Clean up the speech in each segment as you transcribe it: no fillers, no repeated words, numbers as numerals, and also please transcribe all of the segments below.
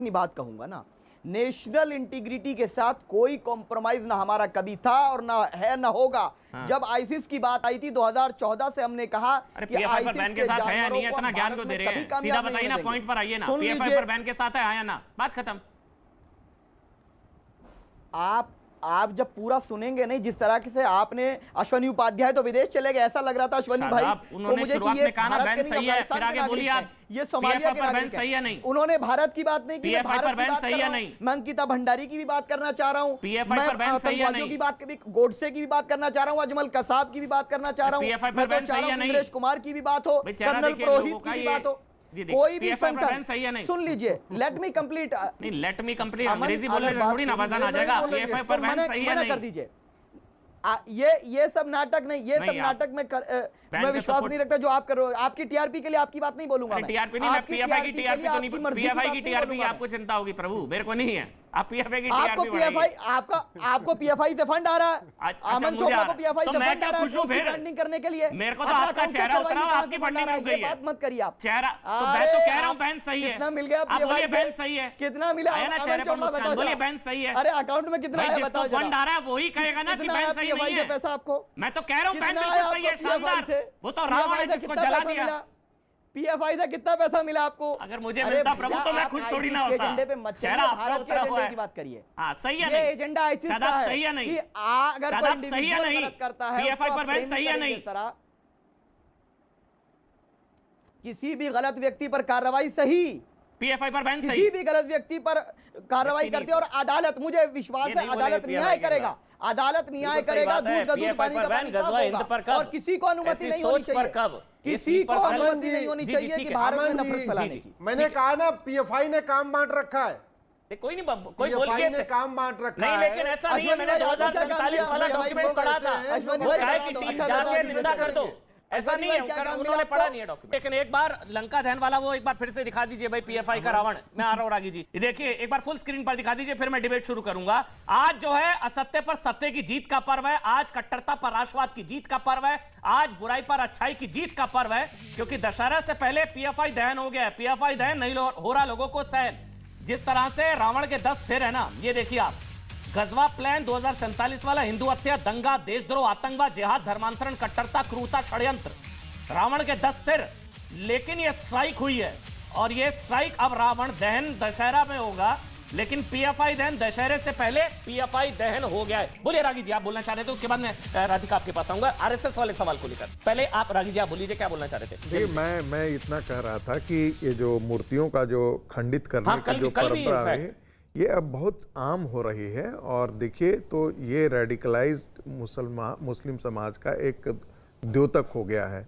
अपनी बात कहूंगा ना, नेशनल इंटीग्रिटी के साथ कोई कॉम्प्रोमाइज ना हमारा कभी था और ना है ना होगा। हाँ। जब आईसिस की बात आई थी 2014 से हमने कहा कि आईसिस बैन के साथ है या नहीं है, इतना ज्ञान को दे रहे हैं, सीधा बताइए ना, पॉइंट पर आइए ना, पीएफआई पर बैन के साथ है या ना, बात खत्म। आप जब पूरा सुनेंगे नहीं, जिस तरह से आपने अश्वनी उपाध्याय तो विदेश चले गए, ऐसा लग रहा था अश्वनी भाई को मुझे कि ये भारत के नहीं अफगानिस्तान के, ये सोमालिया के नागरिक हैं। उन्होंने भारत की बात नहीं की, मैं भारत की बात कर रहा हूं। मैं अंकिता भंडारी की भी बात करना चाह रहा हूं, मैं आतंकवादियों की बात, गोडसे की भी बात करना चाह रहा हूं, अजमल कसाब की भी बात करना चाह रहा हूं, मैं तो चाह रहा हूं इंद्रेश कुमार की भी बात हो, कर्नल पुरोहित की भी बात हो, कोई भी संगठन सही है नहीं। सुन लीजिए, लेट मी कंप्लीट, नहीं लेट मी कंप्लीट, अंग्रेजी बोलने से थोड़ी ना वजन आ जाएगा। पीएफआई पर बैन सही है नहीं, कर दीजिए। ये सब नाटक नहीं, ये सब नाटक में मैं विश्वास नहीं रखता जो आप कर रहे हो। आपकी टीआरपी के लिए आपकी बात नहीं बोलूंगा मैं, टीआरपी नहीं, मैं पीएफआई की टीआरपी तो नहीं, पीएफआई की टीआरपी आपको चिंता होगी प्रभु, मेरे को नहीं है। आप पीएफआई की टीआरपी, आपको पीएफआई से फंड आ रहा है, अमन चोपड़ा को पीएफआई से फंड आ रहा है फंडिंग करने के लिए। मेरे को तो आपका चेहरा उतरा, आपकी फंडिंग रुक गई है, बात मत करिए आप। चेहरा तो मैं तो कह रहा हूं बैन सही है। कितना मिल गया आप बोलिए बैन सही है, कितना मिला आया ना चेहरे पर मुस्कान, बोलिए बैन सही है। अरे अकाउंट में कितना है बताओ जरा, फंड आ रहा है वही कहेगा ना कि बैन सही नहीं है। पैसा आपको, मैं तो कह रहा हूं बैन बिल्कुल सही है, शानदार। वो तो रावण है जिसको जला दिया। पीएफआई से कितना पैसा मिला आपको? अगर मुझे मिलता प्रभु तो मैं खुश थोड़ी ना होता। एजेंडे पे मत चढ़िए, भारत के एजेंडे की बात करिए। हां सही है नहीं, ये एजेंडा आईसीस का है, सही है नहीं, कि अगर कोई इंडिविजुअल गलत करता है पीएफआई पर बैन सही है नहीं, किसी भी गलत व्यक्ति पर कार्रवाई सही, पीएफआई पर बैन सही, किसी भी गलत व्यक्ति पर कार्रवाई करती है और अदालत, मुझे विश्वास है अदालत न्याय करेगा, अदालत न्याय करेगा। दूध का दूध पानी का पानी होगा और किसी को अनुमति नहीं होनी चाहिए, किसी को अनुमति नहीं होनी चाहिए कि भारत में नफरत फैलाने की। मैंने कहा ना पीएफआई ने काम बांट रखा है, कोई नहीं, कोई बोल के काम बांट रखा नहीं, लेकिन ऐसा नहीं है। मैंने 2047 वाला डॉक्यूमेंट पढ़ा था, वो कहा कि टीम जाके निंदा कर दो, ऐसा नहीं है, उन्होंने पढ़ा नहीं है डॉक्यूमेंट। लेकिन एक बार लंका दहन वाला वो एक बार फिर से दिखा दीजिए भाई, पीएफआई का रावण। मैं आ रहा हूं रागी जी, ये देखिए एक बार फुल स्क्रीन पर दिखा दीजिए, फिर मैं डिबेट शुरू करूंगा। आज जो है असत्य पर सत्य की जीत का पर्व है, आज कट्टरता पर राष्ट्रवाद की जीत का पर्व है, आज बुराई पर अच्छाई की जीत का पर्व है, क्योंकि दशहरा से पहले पीएफआई दहन हो गया है। पीएफआई दहन नहीं हो रहा लोगों को सहन। जिस तरह से रावण के 10 सिर है ना, ये देखिए आप, गजवा प्लान 2047 वाला, हिंदू हत्या, दंगा, देशद्रोह, आतंकवाद, जिहाद, धर्मांतरण, कट्टरता, क्रूरता, षड्यंत्र, रावण के 10 सिर। लेकिन ये स्ट्राइक हुई है और ये स्ट्राइक अब रावण दहन दशहरा में होगा, लेकिन पीएफआई दहन दशहरे से पहले पीएफआई दहन हो गया है। बोलिए रागी जी, आप बोलना चाह रहे थे, उसके बाद मैं राधिका आपके पास आऊंगा आरएसएस वाले सवाल को लेकर। पहले आप रागी जी आप बोलिए क्या बोलना चाह रहे थे। देखिए मैं इतना कह रहा था कि ये जो मूर्तियों का जो खंडित करने का जो परंपरा है, ये अब बहुत आम हो रही है। और देखिए तो ये रेडिकलाइज्ड मुस्लिम समाज का एक द्योतक हो गया है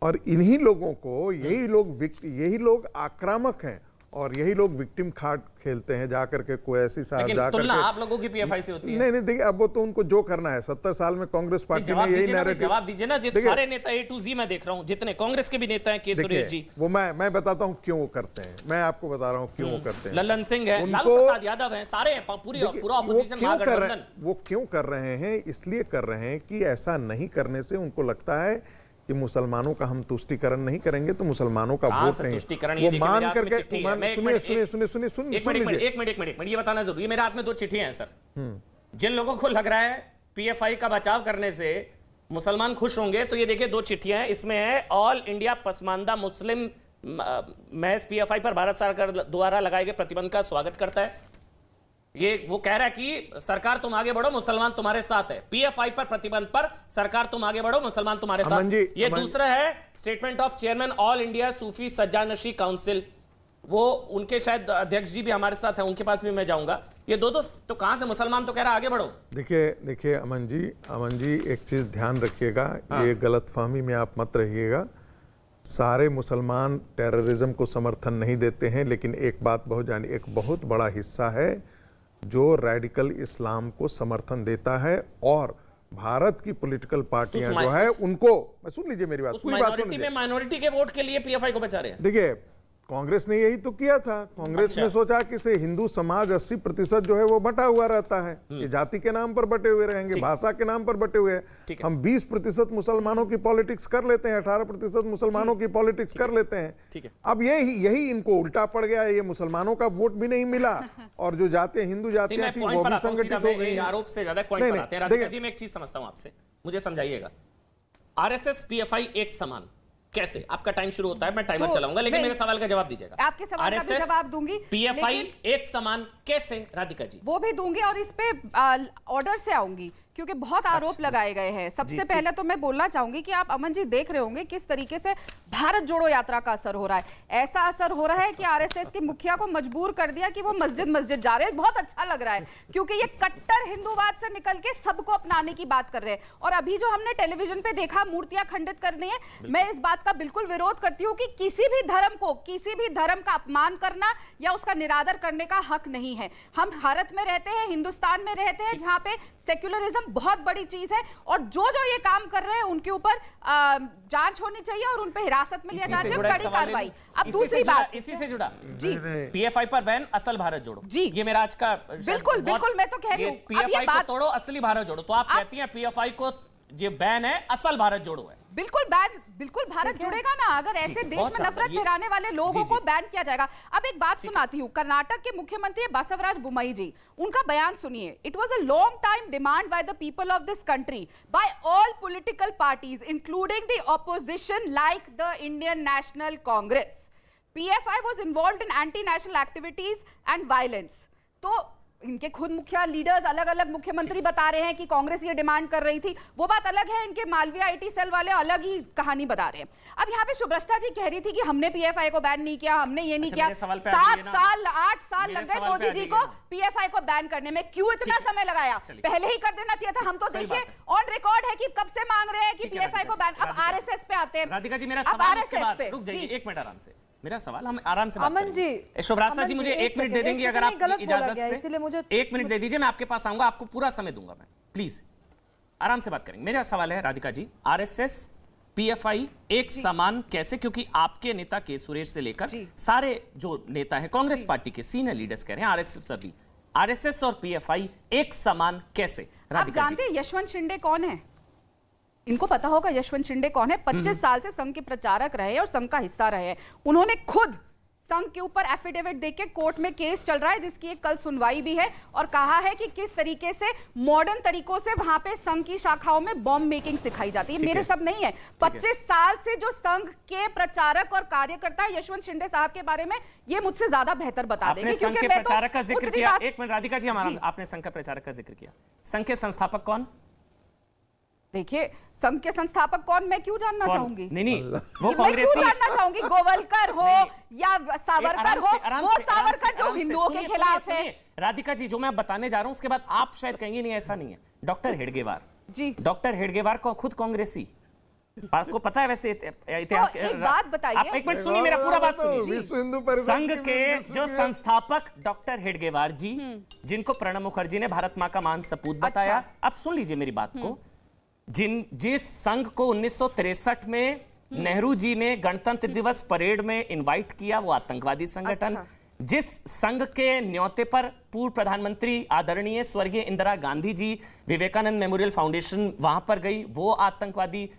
और इन्हीं लोगों को यही लोग आक्रामक हैं और यही लोग विक्टिम कार्ड खेलते हैं जाकर के कोई ऐसी साहब जाकर तुलना आप लोगों की पीएफआई से होती है। नहीं देखिए, अब वो तो उनको जो करना है, 70 साल में कांग्रेस पार्टी ने यही नैरेटिव। जवाब दीजिए ना, सारे नेता ए टू जी मैं देख रहा हूं, जितने कांग्रेस के भी नेता हैं, के सुरेश जी, वो मैं बताता हूं क्यों वो करते हैं, मैं आपको बता रहा हूं क्यों वो करते हैं। ललन सिंह है, लालू प्रसाद यादव है, सारे पूरा ऑपोजिशन महागठबंधन। वो क्यों कर रहे हैं? इसलिए कर रहे हैं कि ऐसा नहीं करने से उनको लगता है कि मुसलमानों का हम तुष्टिकरण नहीं करेंगे तो मुसलमानों का वोट नहीं। वो मान करके सुनिए एक मिनट ये बताना जरूरी है। मेरे हाथ में 2 चिट्ठियां हैं सर। जिन लोगों को लग रहा है पीएफआई का बचाव करने से मुसलमान खुश होंगे, तो ये देखिए 2 चिट्ठियां हैं। इसमें है ऑल इंडिया पसमानदा मुस्लिम महज पीएफआई पर भारत सरकार द्वारा लगाए गए प्रतिबंध का स्वागत करता है। ये वो कह रहा है कि सरकार तुम आगे बढ़ो, मुसलमान तुम्हारे साथ है। पीएफआई पर प्रतिबंध पर सरकार तुम आगे बढ़ो, मुसलमान तुम्हारे साथ। ये दूसरा है statement of chairman All India Sufi Sajjadanashin council, वो उनके शायद अध्यक्ष जी भी हमारे साथ हैं, उनके पास भी मैं जाऊंगा। ये दो तो कहां से मुसलमान तो कह रहा है आगे बढ़ो। देखिए अमन जी एक चीज ध्यान रखिएगा, ये गलतफहमी में आप मत रहिएगा। सारे मुसलमान टेररिज्म को समर्थन नहीं देते हैं, लेकिन एक बात एक बहुत बड़ा हिस्सा है जो रेडिकल इस्लाम को समर्थन देता है और भारत की पॉलिटिकल पार्टियां जो है उनको, सुन लीजिए मेरी बात, पूरी बात सुन लीजिए। माइनॉरिटी के वोट के लिए पीएफआई को बचा रहे हैं। देखिए कांग्रेस ने यही तो किया था। कांग्रेस ने सोचा कि से हिंदू समाज 80% जो है वो बटा हुआ रहता है, ये जाति के नाम पर बटे हुए रहेंगे, भाषा के नाम पर बटे हुए हैं। हम 20% मुसलमानों की पॉलिटिक्स कर लेते हैं, 18% मुसलमानों की पॉलिटिक्स कर लेते हैं। अब यही इनको उल्टा पड़ गया है, ये मुसलमानों का वोट भी नहीं मिला और जो जाते हिंदू जातियां थी वो भी संगठित हो गई। आरोप से ज्यादा पॉइंट पर आते हैं। राधिका जी, मैं एक चीज समझता हूं आपसे, मुझे समझाइएगा। आरएसएस पीएफआई एक समान कैसे? आपका टाइम शुरू होता है, मैं टाइमर चलाऊंगा, लेकिन मेरे सवाल का जवाब दीजिएगा। आपके सवाल का भी जवाब दूंगी। पीएफआई एक समान कैसे? राधिका जी, वो भी दूंगी और इस पे ऑर्डर से आऊंगी क्योंकि बहुत आरोप लगाए गए हैं। सबसे पहले तो मैं बोलना चाहूंगी कि आप अमन जी देख रहे होंगे किस तरीके से भारत जोड़ो यात्रा का असर हो रहा है। ऐसा असर हो रहा है कि आरएसएस के मुखिया को मजबूर कर दिया कि वो मस्जिद जा रहे हैं। बहुत अच्छा लग रहा है क्योंकि ये कट्टर हिंदूवाद से निकल के सबको अपनाने की बात कर रहे हैं। और अभी जो हमने टेलीविजन पे देखा मूर्तियां खंडित करनी है, मैं इस बात का बिल्कुल विरोध करती हूँ कि किसी भी धर्म को, किसी भी धर्म का अपमान करना या उसका निरादर करने का हक नहीं है। हम भारत में रहते हैं, हिंदुस्तान में रहते हैं, जहां पे सेक्युलरिज्म बहुत बड़ी चीज है और जो ये काम कर रहे हैं उनके ऊपर जांच होनी चाहिए और उन पे हिरासत में लिया जाना चाहिए, कड़ी कार्रवाई। अब दूसरी बात इसी से जुड़ा जी, पीएफआई पर बैन, असल भारत जोड़ो जी, ये मेरा आज का बिल्कुल मैं तो कह रही हूँ पीएफआई को तोड़ो, असली भारत जोड़ो। तो आप कहती हैं पीएफआई को ये बैन है, असल भारत जोड़ो है। बिल्कुल भारत जुड़ेगा ना अगर ऐसे देश में नफरत फैलाने वाले लोगों को बैन किया जाएगा। अब एक बात सुनाती हूँ, कर्नाटक के मुख्यमंत्री बसवराज बोम्मई जी, उनका बयान सुनिए। It was a long time demand by the people of this country bye all political parties including the opposition like the Indian national Congress. PFI was involved in anti national activities and violence. तो इनके खुद मुखिया leaders, अलग अलग मुख्यमंत्री बता रहे हैं कि कांग्रेस ये डिमांड कर रही थी। वो बात अलग है, इनके मालवीय आईटी सेल वाले अलग ही कहानी बता रहे हैं। अब यहाँ पे शुभ्रष्टा जी कह रही थी कि हमने पीएफआई को बैन नहीं किया, हमने ये नहीं किया। 8 साल लग गए मोदी जी को पीएफआई को बैन करने में। क्यों इतना समय लगाया? पहले ही कर देना चाहिए था। हम तो देखिए ऑन रिकॉर्ड है कि कब से मांग रहे हैं कि पीएफआई को बैन। अब आरएसएस पे आते हैं। राधिका जी, मेरा सवाल इसके बाद रुक जाइए, एक मिनट आराम से। मेरा सवाल हम आराम से बात करेंगे। शुभ्रास्ता जी, मुझे 1 मिनट दे देंगे अगर आप इजाजत से? इसलिए मुझे 1 मिनट दे दीजिए, मैं आपके पास आऊंगा, आपको पूरा समय दूंगा मैं। प्लीज आराम से बात करेंगे। मेरा सवाल है राधिका जी, आरएसएस पीएफआई एक समान कैसे? क्योंकि आपके नेता के सुरेश से लेकर सारे जो नेता है कांग्रेस पार्टी के सीनियर लीडर्स कह रहे हैं आरएसएस और पीएफआई एक समान कैसे? आप जानते हैं यशवंत शिंदे कौन है? इनको पता होगा यशवंत शिंदे कौन है। 25 साल से संघ के प्रचारक रहे हैं और संघ का हिस्सा रहे हैं। उन्होंने खुद संघ के ऊपर एफिडेविट देके कोर्ट में केस चल रहा है जिसकी एक कल सुनवाई भी है, और कहा है कि किस तरीके से मॉडर्न तरीकों से वहां पे संघ की शाखाओं में बॉम्ब मेकिंग सिखाई जाती है। मेरे शब्द नहीं है। 25 साल से जो संघ के प्रचारक और कार्यकर्ता यशवंत शिंदे साहब के बारे में ये मुझसे ज्यादा बेहतर बता देंगे क्योंकि मैं प्रचारक का जिक्र किया। एक मिनट राधिका जी, आपने संघ का प्रचारक का जिक्र किया। संघ के संस्थापक कौन? देखिए, संघ के संस्थापक कौन, मैं क्यों जानना चाहूंगी? नहीं, वो कांग्रेसी जानना चाहूंगी। गोवलकर हो या सावरकर हो, वो सावरकर जो हिंदुओं के खिलाफ है। राधिका जी, जो मैं बताने जा रहा हूं उसके बाद आप शायद कहेंगे नहीं ऐसा नहीं है। डॉक्टर हेडगेवार जी, डॉक्टर हेडगेवार को खुद कांग्रेसी, आपको पता है वैसे इतिहास। एक बात बताइए, एक मिनट सुनिए, मेरा पूरा बात सुनिए। विश्व हिंदू परिषद संघ के जो संस्थापक डॉक्टर हेडगेवार जी, जिनको प्रणब मुखर्जी ने भारत मां का महान सपूत बताया। अब सुन लीजिए मेरी बात को। जिस संघ को 1963 में नेहरू जी ने गणतंत्र दिवस परेड में इनवाइट किया, वो आतंकवादी संगठन। जिस संघ के न्योते पर पूर्व प्रधानमंत्री आदरणीय स्वर्गीय इंदिरा गांधी जी विवेकानंद मेमोरियल फाउंडेशन वहां पर गई, वो आतंकवादी।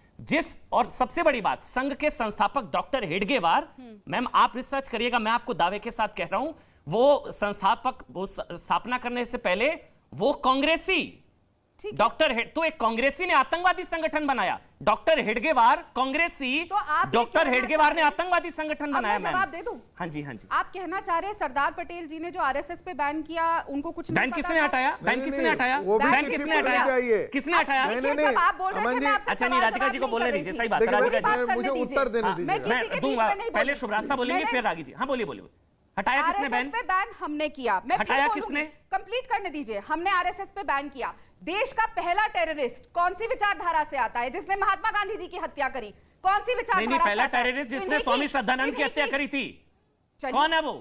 और सबसे बड़ी बात, संघ के संस्थापक डॉक्टर हेडगेवार, मैम आप रिसर्च करिएगा, मैं आपको दावे के साथ कह रहा हूं, वो संस्थापक, वो स्थापना करने से पहले वो कांग्रेसी डॉक्टर तो एक कांग्रेसी ने आतंकवादी संगठन बनाया। डॉक्टर हेडगेवार कांग्रेसी, तो डॉक्टर हेडगेवार ने आतंकवादी संगठन बनाया। मैं जवाब दे दूं? हाँ जी, हाँ जी। आप कहना चाह रहे हैं सरदार पटेल जी ने जो आरएसएस पे बैन किया उनको कुछ नहीं बैन किसने हटाया? बैन किसने हटाया? बैन किसने हटाया? किसने हटाया? आप बोल रहे थे, अच्छा नहीं, राधिका जी को बोलने दीजिए। सही बात, राधिका जी मुझे उत्तर देने दीजिए। मैं दूंगा, पहले शुभ्रास्ता बोलेंगे फिर रागी जी। हाँ बोलिए बोलिए। हटाया किसने बैन? पे बैन हमने किया। मैं हटाया किसने? कंप्लीट करने दीजिए। हमने आरएसएस पे बैन किया। देश का पहला टेररिस्ट कौन सी विचारधारा से आता है जिसने महात्मा गांधी जी की हत्या करी? कौन सी विचारधारा? नहीं, पहला टेररिस्ट जिसने स्वामी श्रद्धानंद की हत्या करी थी, कौन है वो?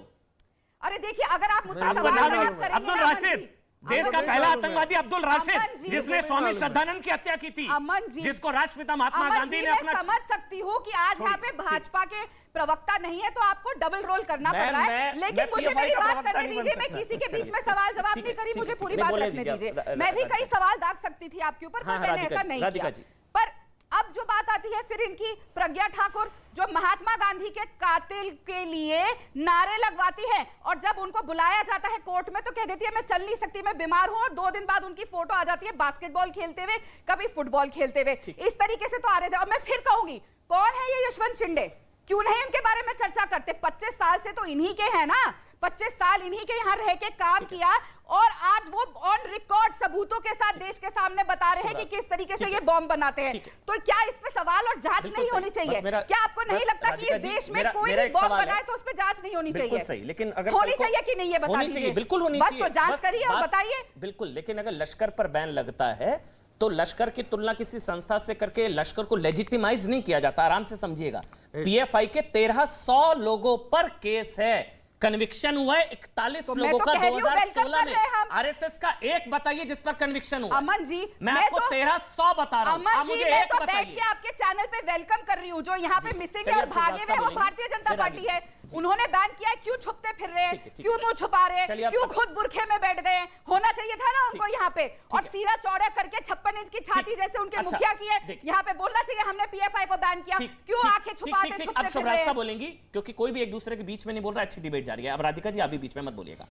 अरे देखिए, अगर आप मुझसे सवाल अब्दुल राशिद, देश का पहला आतंकवादी अब्दुल राशिद, अमन जी, जिसने स्वामी श्रद्धानंद की हत्या की थी, अमन जी, जिसको राष्ट्रपिता महात्मा अमन गांधी जी, ने मैं अपना समझ सकती हूँ कि आज यहाँ पे भाजपा के प्रवक्ता नहीं है तो आपको डबल रोल करना पड़ रहा है, लेकिन मुझे मेरी बात करने दीजिए। मैं किसी के बीच में सवाल जवाब नहीं करी, मुझे पूरी बात रखने दीजिए। मैं भी कई सवाल दाग सकती थी आपके ऊपर, पर मैंने ऐसा नहीं किया। पर अब जो बात आती है फिर इनकी, प्रज्ञा ठाकुर जो महात्मा गांधी के कातिल के लिए नारे लगवाती है और जब उनको बुलाया जाता है कोर्ट में तो कह देती है मैं चल नहीं सकती, मैं बीमार हूं, और 2 दिन बाद उनकी फोटो आ जाती है बास्केटबॉल खेलते हुए, कभी फुटबॉल खेलते हुए, इस तरीके से तो आ रहे थे। और मैं फिर कहूंगी, कौन है ये यशवंत शिंदे? क्यों नहीं उनके बारे में चर्चा करते? 25 साल से तो इन्हीं के हैं ना, 25 साल इन्हीं के यहाँ रह के काम किया, और आज वो ऑन रिकॉर्ड सबूतों के साथ देश के सामने बता रहे हैं कि किस तरीके से ये बॉम्ब बनाते हैं। तो क्या इस पे सवाल और जांच नहीं होनी चाहिए? क्या आपको नहीं लगता कि इस देश में कोई भी बॉम्ब बनाए तो उस पे जांच नहीं होनी चाहिए? सही, लेकिन अगर होनी चाहिए कि नहीं, ये बता दीजिए। बिल्कुल होनी चाहिए, बस तो जांच करिए और बताइए। बिल्कुल, लेकिन अगर लश्कर पर बैन लगता है तो लश्कर की तुलना किसी संस्था से करके लश्कर को लेजिटिमाइज नहीं किया जाता। आराम से समझिएगा, पीएफआई के 1300 लोगों पर केस है, कन्विक्शन हुआ है 41 लोगों का 2016 में। आरएसएस का एक बताइए जिस पर कन्विक्शन हुआ। अमन जी, मैं आपको 1300 बता रहा हूं, अमन जी, मुझे मैं एक तो बताइए। बैठ के आपके चैनल पे वेलकम कर रही हूं। जो यहाँ पे मिसिंग है और भागे हुए वो भारतीय जनता पार्टी है, उन्होंने बैन किया है। क्यों छुपते फिर रहे हैं, क्यों मुंह छुपा रहे हैं, क्यों खुद बुरखे में बैठ गए? होना चाहिए था ना उनको यहाँ पे, और सीना चौड़ा करके 56 इंच की छाती जैसे उनके मुखिया की है, यहाँ पे बोलना चाहिए हमने पीएफआई को बैन किया। क्यों आंखें छुपाते छुपते अब शुभ रास्ता बोलेंगी, क्योंकि कोई भी एक दूसरे के बीच में नहीं बोल रहा। अच्छी डिबेट जारी है। अब राधिका जी आप भी बीच में मत बोलिएगा।